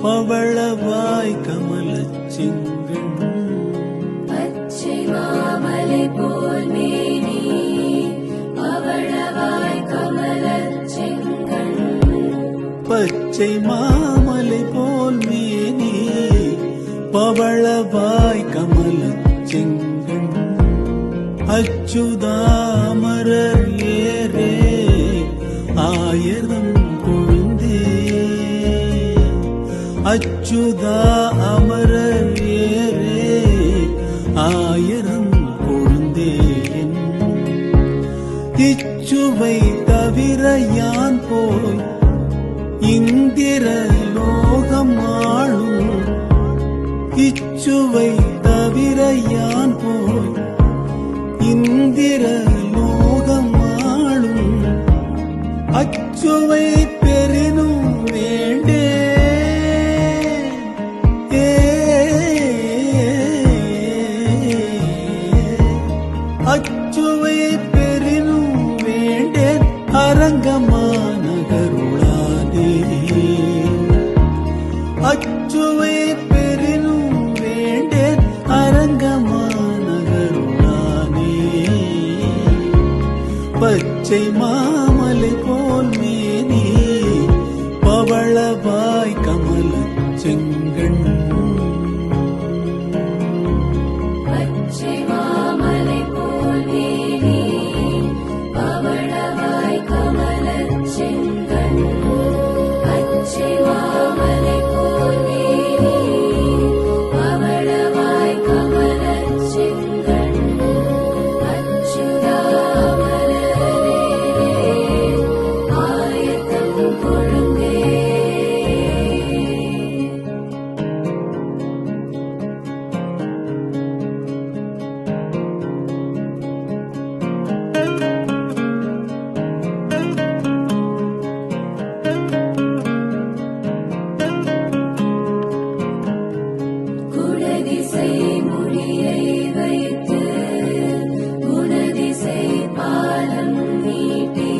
பவளவாய் கமலச்சிங்கன் பச்சை மாமலை போல் மேனி பவளவாய் கமலச்சிங்கன் பச்சை மாமலை போல் மேனி பவளவாய் கமலச்சிங்கன் அச்சுதாமரர் ஏரே ஆயிரம் கொழுந்தே அச்சுதா அமரர் ஏரே ஆயிரம் கொழுந்தேன் இச்சுவை தவிர யான் போய் இந்திர லோகம் ஆளும் இச்சுவை தவிர யான் போய் இந்திர லோகம் ஆளும் அச்சுவை பெரினும் வேண்டே அச்சுவை பெரினும் வேண்டேன் அரங்கமானகருளாதே அச்சுவை பெரினும் வேண்டேன் அரங்கமானகருளானே பச்சை மாமலை போல் மேனி பவளவாய் கமலச்சிங்கன் பச்சை மாமலை போல் மேனி பவளவாய் கமலச்சிங்கன் பச்சை மாமலை போல் மேனி பவளவாய் கமலச்சிங்கன் அச்சுதாமரரே ஆயத்தம் கொழுந்தே குடதிசை முடியை வைத்து குணதிசை பாலம் நீட்டி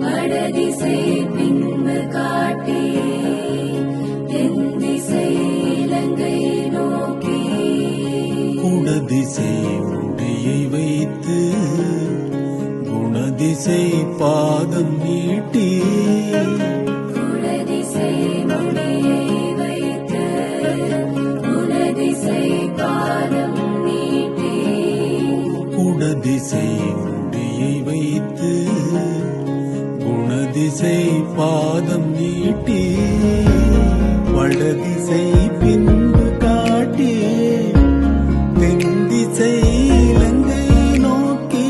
வடதிசை பின்பு காட்டி தென்திசை இலங்கை நோக்கி குடதிசை முடியை வைத்து குணதிசை பாதம் நீட்டி குடதிசை முடியை வைத்து குணதிசை பாதம் நீட்டி குடதிசை முடியை வைத்து குணதிசை பாதம் நீட்டி வடதிசை பின்பு காட்டி தென்திசை இலங்கை நோக்கி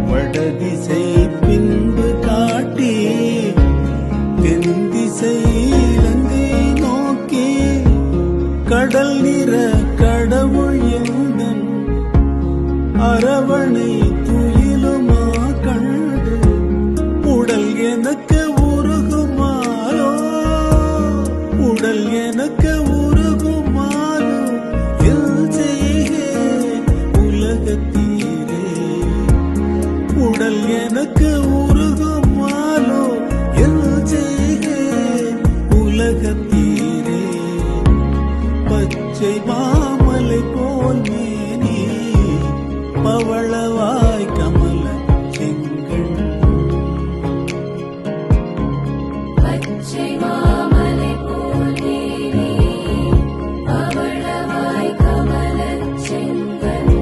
வடதிசை பின்பு காட்டி தென்திசை இலங்கை நோக்கி கடல் நிற கடவுள் எந்தன் அரவணை துயிலுமா கண்டு உடல் எனக்கு உருகுமாலோ உடல் எனக்கு உருகுமாலோ எல் செய்கே உலகத்தீரே உடல் எனக்கு உருகுமாலோ எல் செய்கே உலகத்தீரே பச்சை மாமலை போல் மேனி பவளவாய் கமலச்சிங்கன் பச்சை மாமலை போல் மேனி பவளவாய் கமலச்சிங்கன்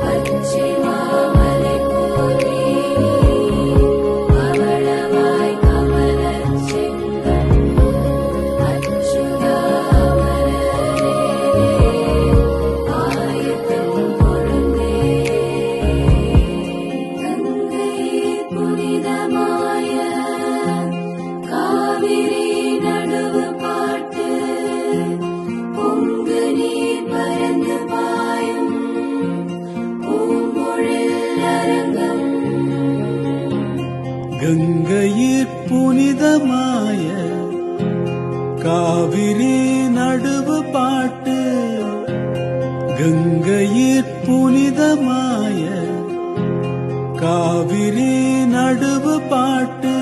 பச்சை மாமலை போல் மேனி பவளவாய் கமலச்சிங்கன் அச்சுதாமரரே ஆயத்தம் கொழுந்தே கங்கை புனிதமாய காவிரி நடுவு பாட்டு பொங்கு நீர் பரந்து பாயும் பூம்பொழில் அரங்கம் கங்கையிற் புனிதமாய காவிரி நடுவு பாட்டு கங்கையிற் புனிதமாய காவிரி நடுவு பாட்டு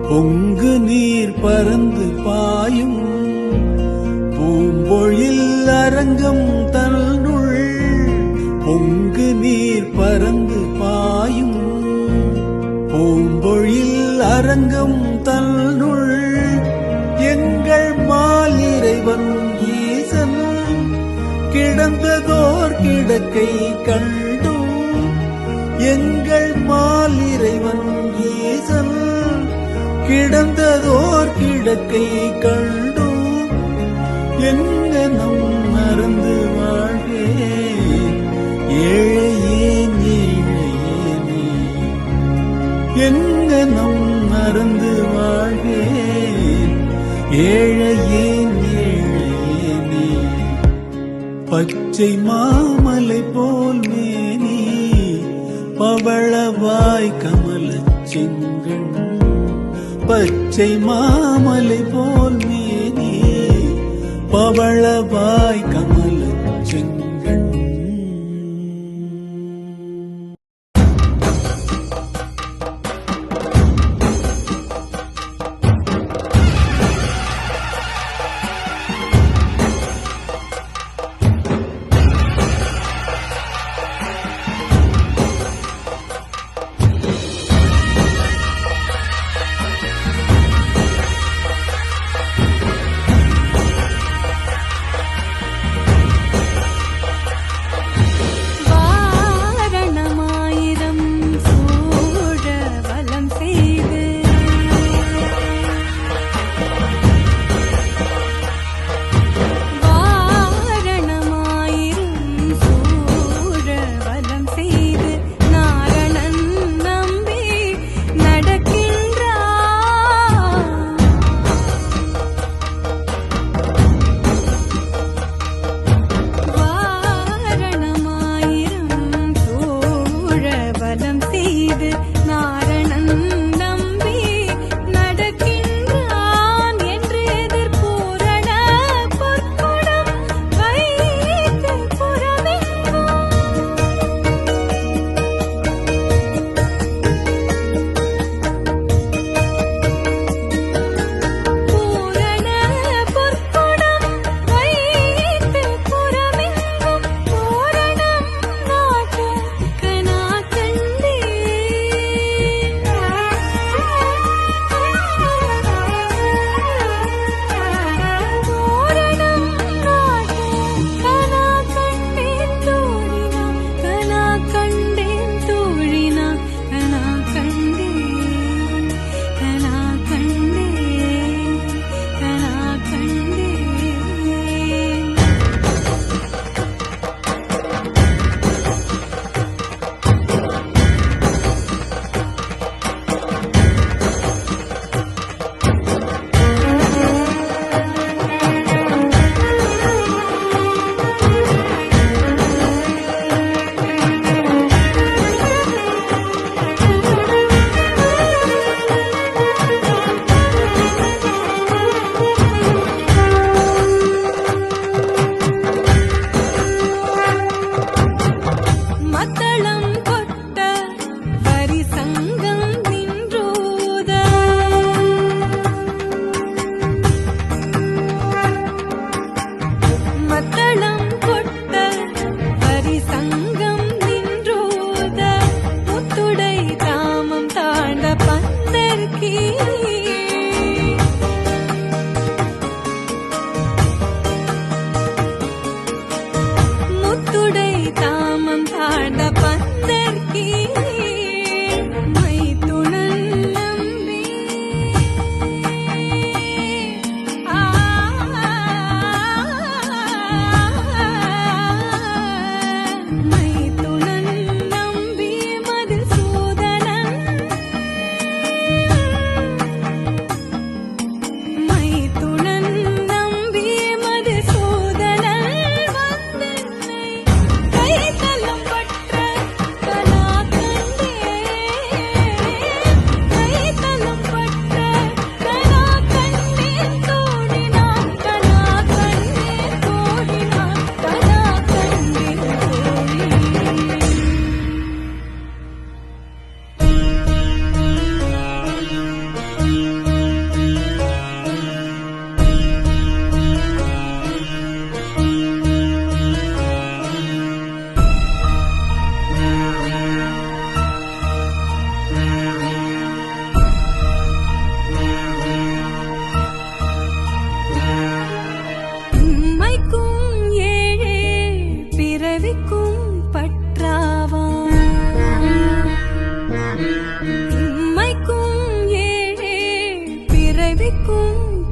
பொங்கு பொங்கு நீர் பறந்து பாயும் பூம்பொழில் அரங்கம் தன்னுள் பொங்கு நீர் பறந்து பாயும் பூம்பொழில் அரங்கம் தன்னுள் எங்கள் மாலிறைவன் ஈசன் கிடந்ததோர் கிடக்கை கண்டும் எங்கள் மாலிறைவன் ஈசன் கிடந்ததோர் கிடக்கை கண்டும் எங்கனம் மறந்து வாழ்வே ஏழையேன் ஏழையேனே எங்கனம் மறந்து வாழ்வே ஏழையேன் ஏழையேனே பச்சை மாமலை போல் மேனி பவளவாய் கமலச் செங்கண் பச்சை மாமலை போல் மேனி பவளவாய் கமலச் செங்கண்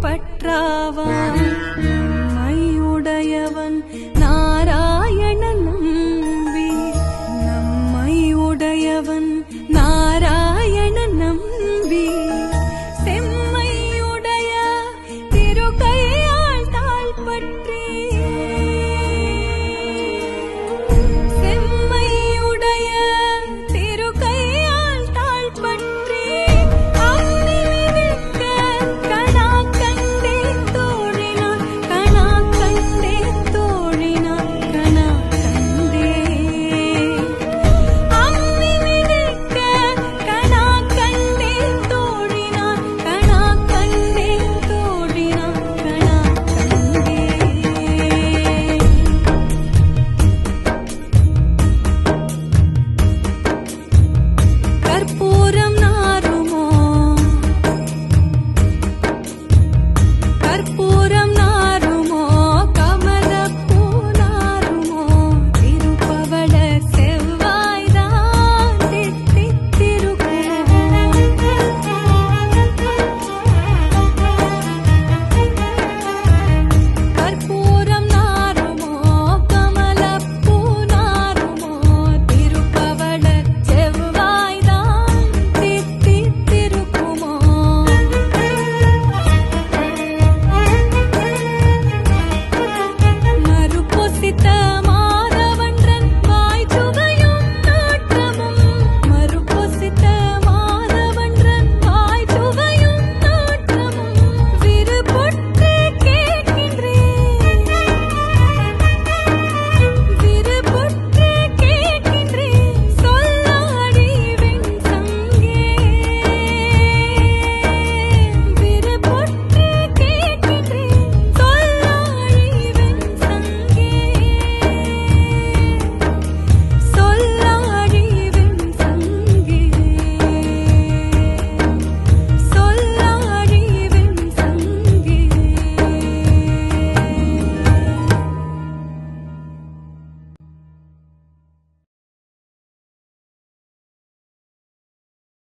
பற்றாவான் மையுடையவன்